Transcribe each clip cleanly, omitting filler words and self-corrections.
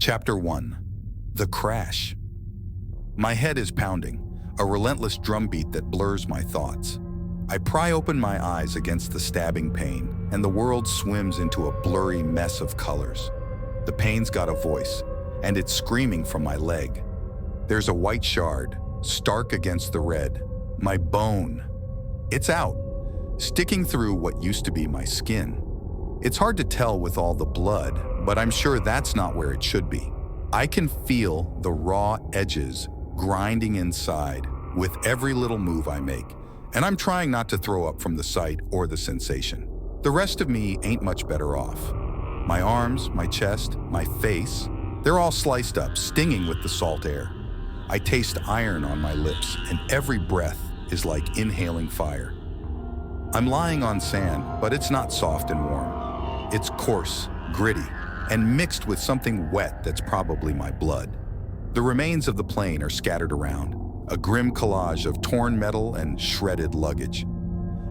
Chapter 1. The Crash. My head is pounding, a relentless drumbeat that blurs my thoughts. I pry open my eyes against the stabbing pain, and the world swims into a blurry mess of colors. The pain's got a voice, and it's screaming from my leg. There's a white shard, stark against the red. My bone. It's out, sticking through what used to be my skin. It's hard to tell with all the blood, but I'm sure that's not where it should be. I can feel the raw edges grinding inside with every little move I make, and I'm trying not to throw up from the sight or the sensation. The rest of me ain't much better off. My arms, my chest, my face, they're all sliced up, stinging with the salt air. I taste iron on my lips, and every breath is like inhaling fire. I'm lying on sand, but it's not soft and warm. It's coarse, gritty, and mixed with something wet that's probably my blood. The remains of the plane are scattered around, a grim collage of torn metal and shredded luggage.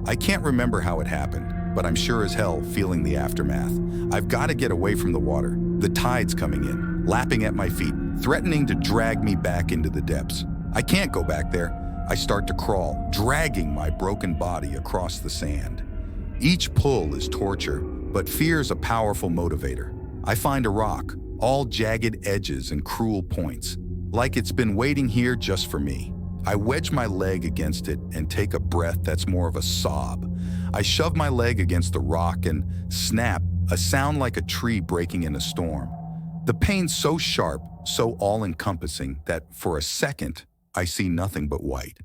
I can't remember how it happened, but I'm sure as hell feeling the aftermath. I've got to get away from the water. The tide's coming in, lapping at my feet, threatening to drag me back into the depths. I can't go back there. I start to crawl, dragging my broken body across the sand. Each pull is torture, but fear's a powerful motivator. I find a rock, all jagged edges and cruel points, like it's been waiting here just for me. I wedge my leg against it and take a breath that's more of a sob. I shove my leg against the rock and snap, a sound like a tree breaking in a storm. The pain's so sharp, so all-encompassing that for a second, I see nothing but white.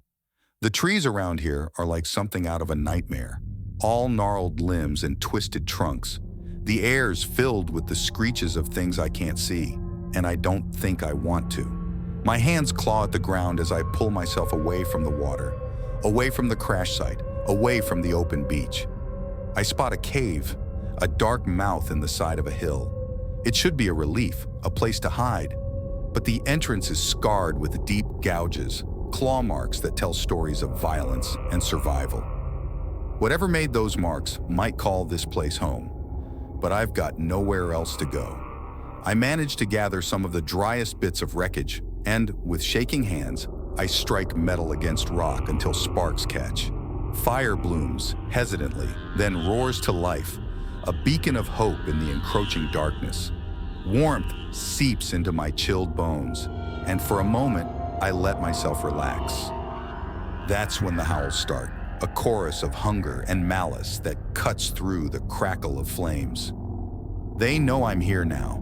The trees around here are like something out of a nightmare, all gnarled limbs and twisted trunks. The air's filled with the screeches of things I can't see, and I don't think I want to. My hands claw at the ground as I pull myself away from the water, away from the crash site, away from the open beach. I spot a cave, a dark mouth in the side of a hill. It should be a relief, a place to hide, but the entrance is scarred with deep gouges, claw marks that tell stories of violence and survival. Whatever made those marks might call this place home, but I've got nowhere else to go. I manage to gather some of the driest bits of wreckage, and with shaking hands, I strike metal against rock until sparks catch. Fire blooms hesitantly, then roars to life, a beacon of hope in the encroaching darkness. Warmth seeps into my chilled bones, and for a moment, I let myself relax. That's when the howls start, a chorus of hunger and malice that cuts through the crackle of flames. They know I'm here now.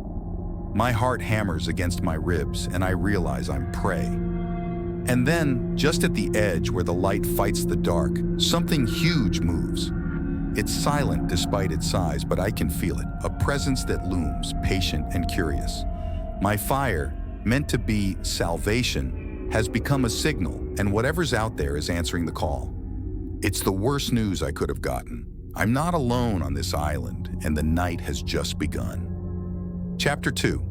My heart hammers against my ribs, and I realize I'm prey. And then, just at the edge where the light fights the dark, something huge moves. It's silent despite its size, but I can feel it, a presence that looms, patient and curious. My fire, meant to be salvation, has become a signal, and whatever's out there is answering the call. It's the worst news I could have gotten. I'm not alone on this island, and the night has just begun. Chapter 2.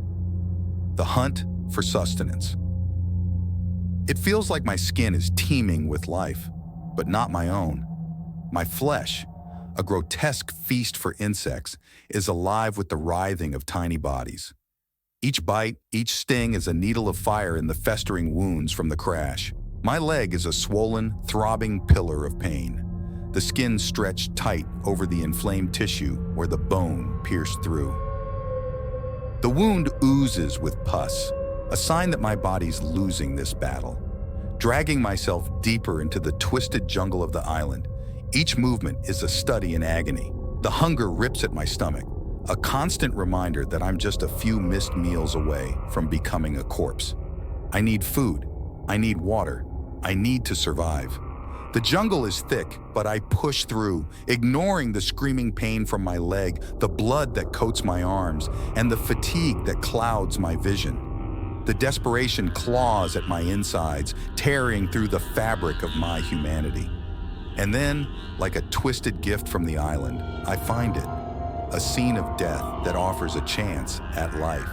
The Hunt for Sustenance. It feels like my skin is teeming with life, but not my own. My flesh, a grotesque feast for insects, is alive with the writhing of tiny bodies. Each bite, each sting is a needle of fire in the festering wounds from the crash. My leg is a swollen, throbbing pillar of pain, the skin stretched tight over the inflamed tissue where the bone pierced through. The wound oozes with pus, a sign that my body's losing this battle. Dragging myself deeper into the twisted jungle of the island, each movement is a study in agony. The hunger rips at my stomach, a constant reminder that I'm just a few missed meals away from becoming a corpse. I need food. I need water. I need to survive. The jungle is thick, but I push through, ignoring the screaming pain from my leg, the blood that coats my arms, and the fatigue that clouds my vision. The desperation claws at my insides, tearing through the fabric of my humanity. And then, like a twisted gift from the island, I find it. A scene of death that offers a chance at life.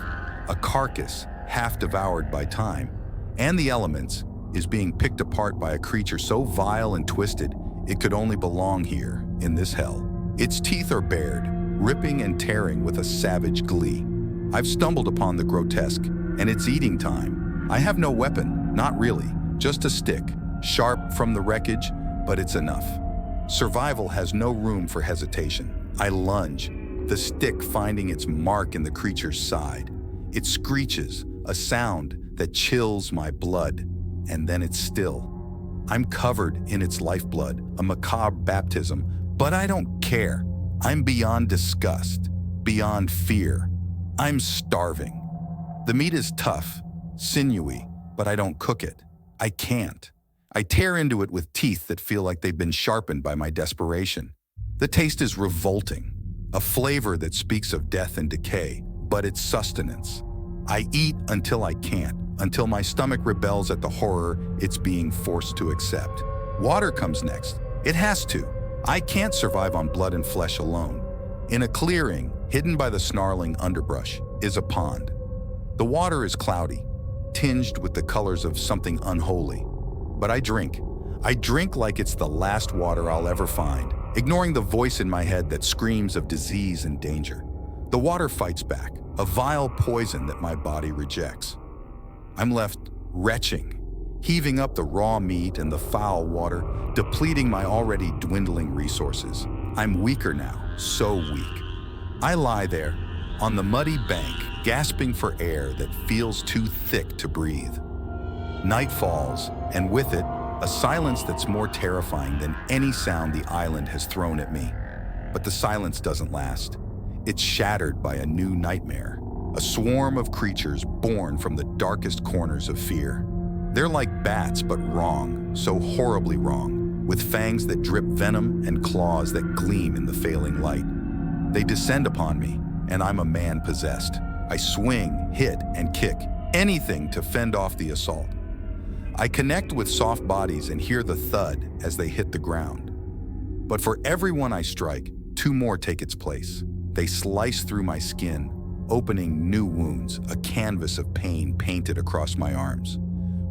A carcass half devoured by time and the elements is being picked apart by a creature so vile and twisted it could only belong here in this hell. Its teeth are bared, ripping and tearing with a savage glee. I've stumbled upon the grotesque, and it's eating time. I have no weapon, not really, just a stick, sharp from the wreckage, but it's enough. Survival has no room for hesitation. I lunge, the stick finding its mark in the creature's side. It screeches, a sound that chills my blood, and then it's still. I'm covered in its lifeblood, a macabre baptism, but I don't care. I'm beyond disgust, beyond fear. I'm starving. The meat is tough, sinewy, but I don't cook it. I can't. I tear into it with teeth that feel like they've been sharpened by my desperation. The taste is revolting, a flavor that speaks of death and decay, but it's sustenance. I eat until I can't, until my stomach rebels at the horror it's being forced to accept. Water comes next. It has to. I can't survive on blood and flesh alone. In a clearing, hidden by the snarling underbrush, is a pond. The water is cloudy, tinged with the colors of something unholy. But I drink. I drink like it's the last water I'll ever find, ignoring the voice in my head that screams of disease and danger. The water fights back, a vile poison that my body rejects. I'm left retching, heaving up the raw meat and the foul water, depleting my already dwindling resources. I'm weaker now, so weak. I lie there, on the muddy bank, gasping for air that feels too thick to breathe. Night falls, and with it, a silence that's more terrifying than any sound the island has thrown at me. But the silence doesn't last. It's shattered by a new nightmare, a swarm of creatures born from the darkest corners of fear. They're like bats, but wrong, so horribly wrong, with fangs that drip venom and claws that gleam in the failing light. They descend upon me, and I'm a man possessed. I swing, hit, and kick, anything to fend off the assault. I connect with soft bodies and hear the thud as they hit the ground. But for every one I strike, two more take its place. They slice through my skin, opening new wounds, a canvas of pain painted across my arms.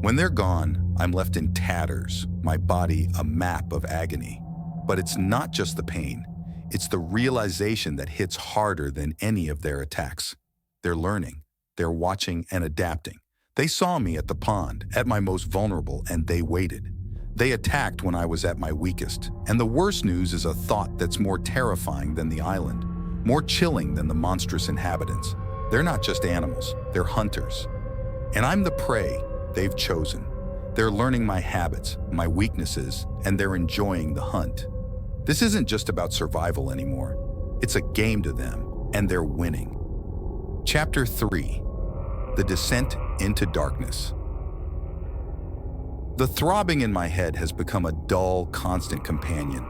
When they're gone, I'm left in tatters, my body a map of agony. But it's not just the pain. It's the realization that hits harder than any of their attacks. They're learning. They're watching and adapting. They saw me at the pond, at my most vulnerable, and they waited. They attacked when I was at my weakest. And the worst news is a thought that's more terrifying than the island, more chilling than the monstrous inhabitants. They're not just animals, they're hunters. And I'm the prey they've chosen. They're learning my habits, my weaknesses, and they're enjoying the hunt. This isn't just about survival anymore. It's a game to them, and they're winning. Chapter 3. The Descent into Darkness. The throbbing in my head has become a dull, constant companion,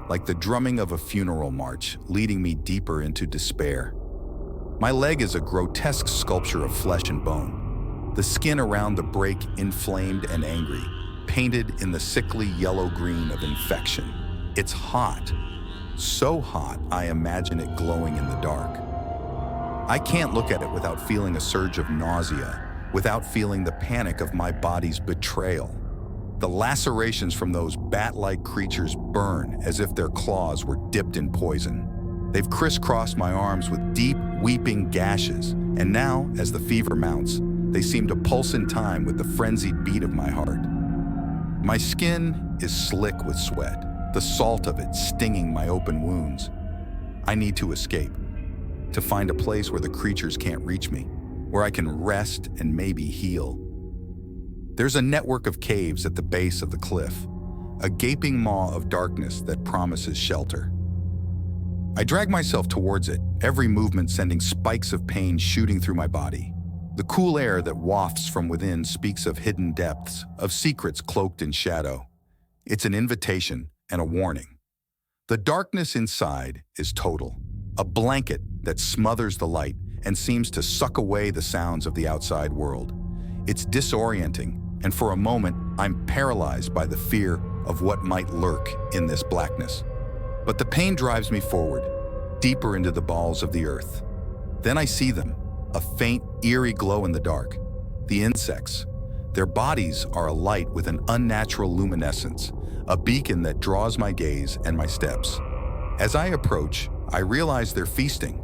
like the drumming of a funeral march, leading me deeper into despair. My leg is a grotesque sculpture of flesh and bone, the skin around the break inflamed and angry, painted in the sickly yellow-green of infection. It's hot, so hot I imagine it glowing in the dark. I can't look at it without feeling a surge of nausea, without feeling the panic of my body's betrayal. The lacerations from those bat-like creatures burn as if their claws were dipped in poison. They've crisscrossed my arms with deep, weeping gashes, and now, as the fever mounts, they seem to pulse in time with the frenzied beat of my heart. My skin is slick with sweat, the salt of it stinging my open wounds. I need to escape, to find a place where the creatures can't reach me, where I can rest and maybe heal. There's a network of caves at the base of the cliff, a gaping maw of darkness that promises shelter. I drag myself towards it, every movement sending spikes of pain shooting through my body. The cool air that wafts from within speaks of hidden depths, of secrets cloaked in shadow. It's an invitation and a warning. The darkness inside is total, a blanket that smothers the light and seems to suck away the sounds of the outside world. It's disorienting, and for a moment, I'm paralyzed by the fear of what might lurk in this blackness. But the pain drives me forward, deeper into the bowels of the earth. Then I see them, a faint, eerie glow in the dark. The insects. Their bodies are alight with an unnatural luminescence, a beacon that draws my gaze and my steps. As I approach, I realize they're feasting.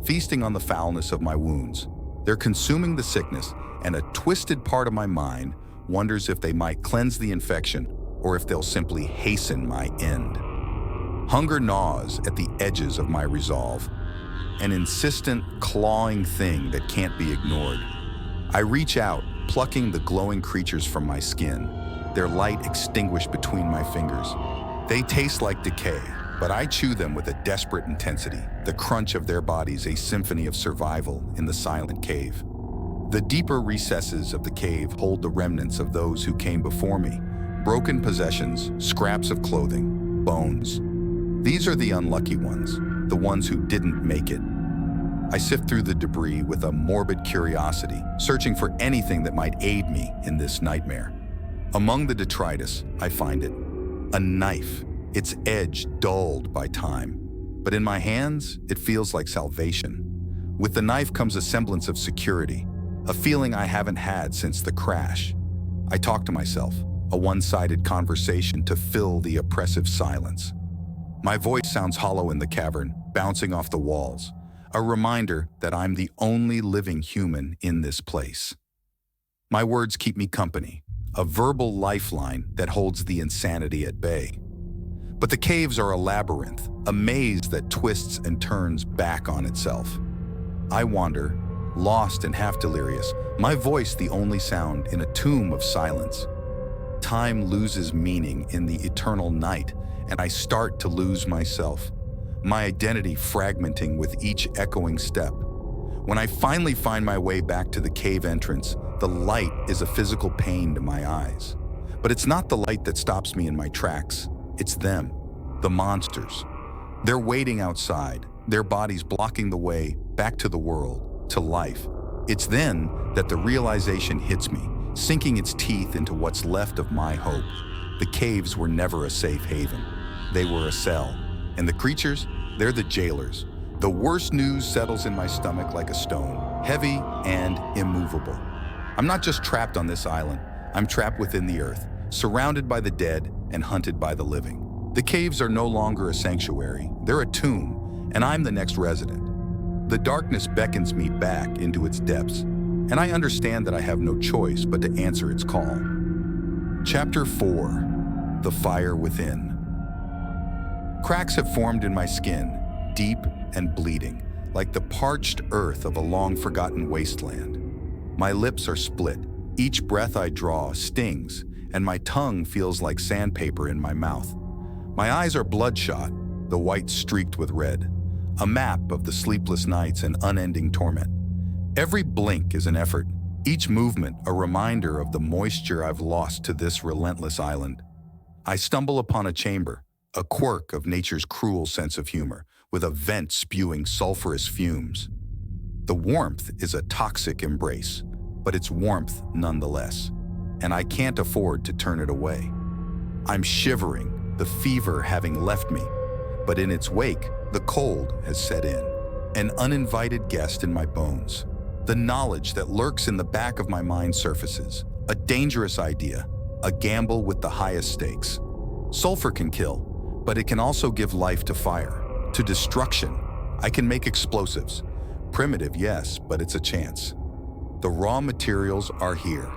feasting on the foulness of my wounds. They're consuming the sickness, and a twisted part of my mind wonders if they might cleanse the infection or if they'll simply hasten my end. Hunger gnaws at the edges of my resolve, an insistent, clawing thing that can't be ignored. I reach out, plucking the glowing creatures from my skin, their light extinguished between my fingers. They taste like decay, but I chew them with a desperate intensity, the crunch of their bodies a symphony of survival in the silent cave. The deeper recesses of the cave hold the remnants of those who came before me, broken possessions, scraps of clothing, bones. These are the unlucky ones, the ones who didn't make it. I sift through the debris with a morbid curiosity, searching for anything that might aid me in this nightmare. Among the detritus, I find it. A knife, its edge dulled by time. But in my hands, it feels like salvation. With the knife comes a semblance of security, a feeling I haven't had since the crash. I talk to myself, a one-sided conversation to fill the oppressive silence. My voice sounds hollow in the cavern, bouncing off the walls, a reminder that I'm the only living human in this place. My words keep me company, a verbal lifeline that holds the insanity at bay. But the caves are a labyrinth, a maze that twists and turns back on itself. I wander, lost and half delirious, my voice the only sound in a tomb of silence. Time loses meaning in the eternal night, and I start to lose myself, my identity fragmenting with each echoing step. When I finally find my way back to the cave entrance, the light is a physical pain to my eyes. But it's not the light that stops me in my tracks. It's them, the monsters. They're waiting outside, their bodies blocking the way back to the world, to life. It's then that the realization hits me, sinking its teeth into what's left of my hope. The caves were never a safe haven. They were a cell. And the creatures, they're the jailers. The worst news settles in my stomach like a stone, heavy and immovable. I'm not just trapped on this island, I'm trapped within the earth, surrounded by the dead and hunted by the living. The caves are no longer a sanctuary, they're a tomb, and I'm the next resident. The darkness beckons me back into its depths, and I understand that I have no choice but to answer its call. Chapter 4: The Fire Within. Cracks have formed in my skin, deep and bleeding, like the parched earth of a long-forgotten wasteland. My lips are split, each breath I draw stings, and my tongue feels like sandpaper in my mouth. My eyes are bloodshot, the white streaked with red, a map of the sleepless nights and unending torment. Every blink is an effort, each movement a reminder of the moisture I've lost to this relentless island. I stumble upon a chamber, a quirk of nature's cruel sense of humor, with a vent spewing sulfurous fumes. The warmth is a toxic embrace, but it's warmth nonetheless, and I can't afford to turn it away. I'm shivering, the fever having left me, but in its wake, the cold has set in, an uninvited guest in my bones. The knowledge that lurks in the back of my mind surfaces, a dangerous idea, a gamble with the highest stakes. Sulfur can kill, but it can also give life to fire, to destruction. I can make explosives. Primitive, yes, but it's a chance. The raw materials are here,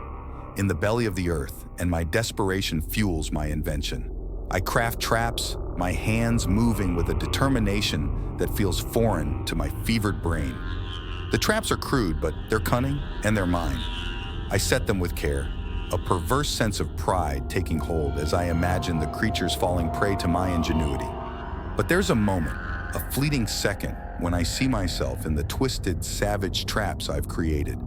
in the belly of the earth, and my desperation fuels my invention. I craft traps, my hands moving with a determination that feels foreign to my fevered brain. The traps are crude, but they're cunning and they're mine. I set them with care, a perverse sense of pride taking hold as I imagine the creatures falling prey to my ingenuity. But there's a moment, a fleeting second, when I see myself in the twisted, savage traps I've created.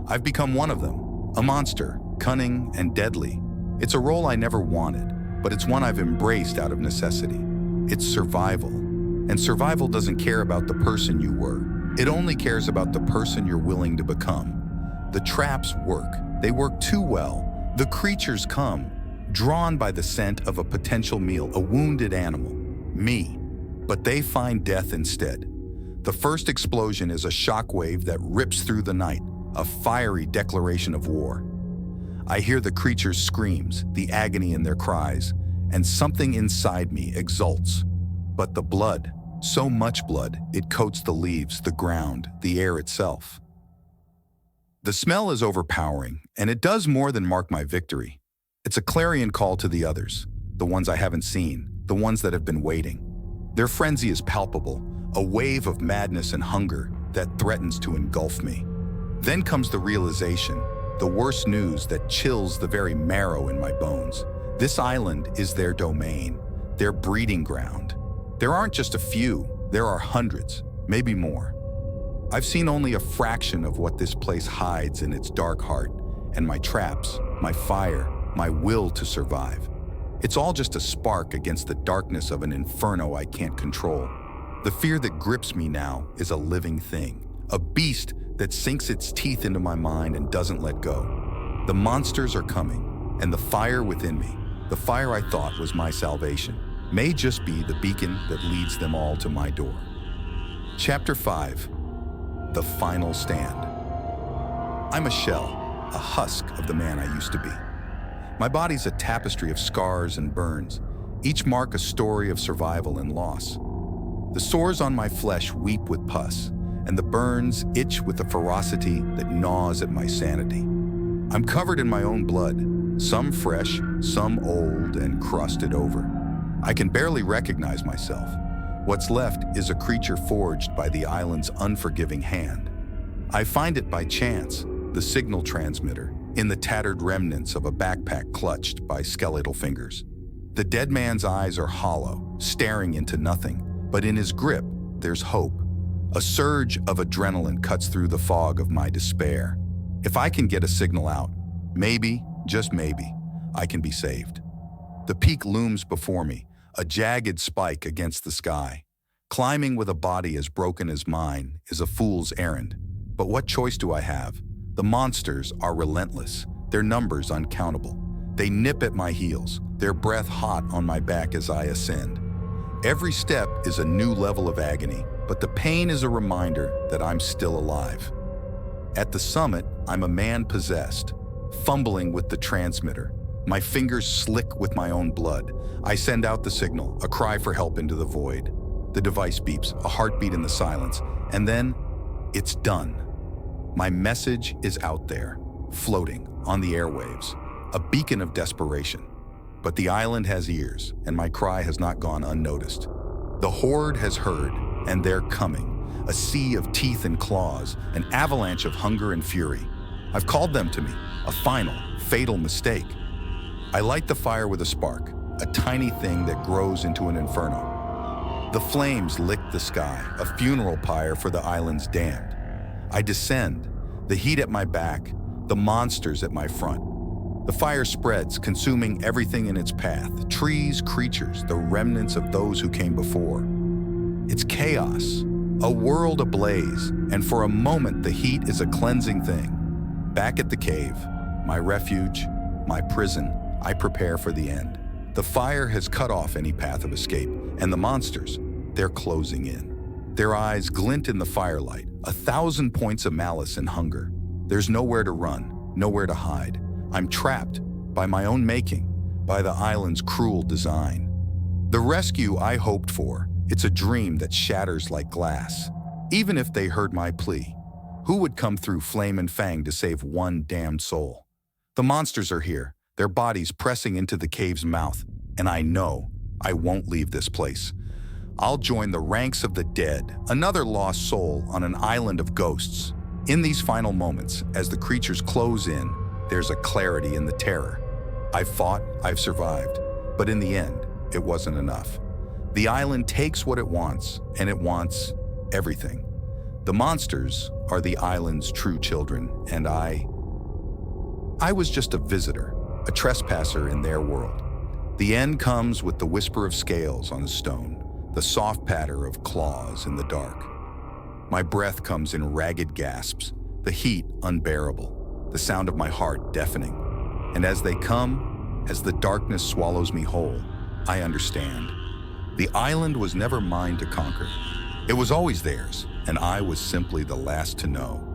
I've become one of them, a monster, cunning and deadly. It's a role I never wanted, but it's one I've embraced out of necessity. It's survival. And survival doesn't care about the person you were. It only cares about the person you're willing to become. The traps work. They work too well. The creatures come, drawn by the scent of a potential meal, a wounded animal, me. But they find death instead. The first explosion is a shockwave that rips through the night, a fiery declaration of war. I hear the creatures' screams, the agony in their cries, and something inside me exults. But the blood, So much blood, it coats the leaves, the ground, the air itself. The smell is overpowering, and it does more than mark my victory. It's a clarion call to the others, the ones I haven't seen, the ones that have been waiting. Their frenzy is palpable, a wave of madness and hunger that threatens to engulf me. Then comes the realization, the worst news that chills the very marrow in my bones. This island is their domain, their breeding ground. There aren't just a few, there are hundreds, maybe more. I've seen only a fraction of what this place hides in its dark heart, and my traps, my fire, my will to survive. It's all just a spark against the darkness of an inferno I can't control. The fear that grips me now is a living thing, a beast that sinks its teeth into my mind and doesn't let go. The monsters are coming, and the fire within me, the fire I thought was my salvation, may just be the beacon that leads them all to my door. Chapter 5. The Final Stand. I'm a shell, a husk of the man I used to be. My body's a tapestry of scars and burns, each mark a story of survival and loss. The sores on my flesh weep with pus, and the burns itch with a ferocity that gnaws at my sanity. I'm covered in my own blood, some fresh, some old and crusted over. I can barely recognize myself. What's left is a creature forged by the island's unforgiving hand. I find it by chance, the signal transmitter, in the tattered remnants of a backpack clutched by skeletal fingers. The dead man's eyes are hollow, staring into nothing, but in his grip, there's hope. A surge of adrenaline cuts through the fog of my despair. If I can get a signal out, maybe, just maybe, I can be saved. The peak looms before me, a jagged spike against the sky. Climbing with a body as broken as mine is a fool's errand. But what choice do I have? The monsters are relentless, their numbers uncountable. They nip at my heels, their breath hot on my back as I ascend. Every step is a new level of agony, but the pain is a reminder that I'm still alive. At the summit, I'm a man possessed, fumbling with the transmitter, my fingers slick with my own blood. I send out the signal, a cry for help into the void. The device beeps, a heartbeat in the silence, and then it's done. My message is out there, floating on the airwaves, a beacon of desperation. But the island has ears, and my cry has not gone unnoticed. The horde has heard, and they're coming, a sea of teeth and claws, an avalanche of hunger and fury. I've called them to me, a final, fatal mistake. I light the fire with a spark, a tiny thing that grows into an inferno. The flames lick the sky, a funeral pyre for the island's damned. I descend, the heat at my back, the monsters at my front. The fire spreads, consuming everything in its path, trees, creatures, the remnants of those who came before. It's chaos, a world ablaze, and for a moment the heat is a cleansing thing. Back at the cave, my refuge, my prison, I prepare for the end. The fire has cut off any path of escape, and the monsters, they're closing in. Their eyes glint in the firelight, 1,000 points of malice and hunger. There's nowhere to run, nowhere to hide. I'm trapped by my own making, by the island's cruel design. The rescue I hoped for, it's a dream that shatters like glass. Even if they heard my plea, who would come through flame and fang to save one damned soul? The monsters are here, their bodies pressing into the cave's mouth, and I know I won't leave this place. I'll join the ranks of the dead, another lost soul on an island of ghosts. In these final moments, as the creatures close in, there's a clarity in the terror. I've fought, I've survived, but in the end, it wasn't enough. The island takes what it wants, and it wants everything. The monsters are the island's true children, and I was just a visitor, a trespasser in their world. The end comes with the whisper of scales on a stone, the soft patter of claws in the dark. My breath comes in ragged gasps, the heat unbearable, the sound of my heart deafening. And as they come, as the darkness swallows me whole, I understand. The island was never mine to conquer. It was always theirs, and I was simply the last to know.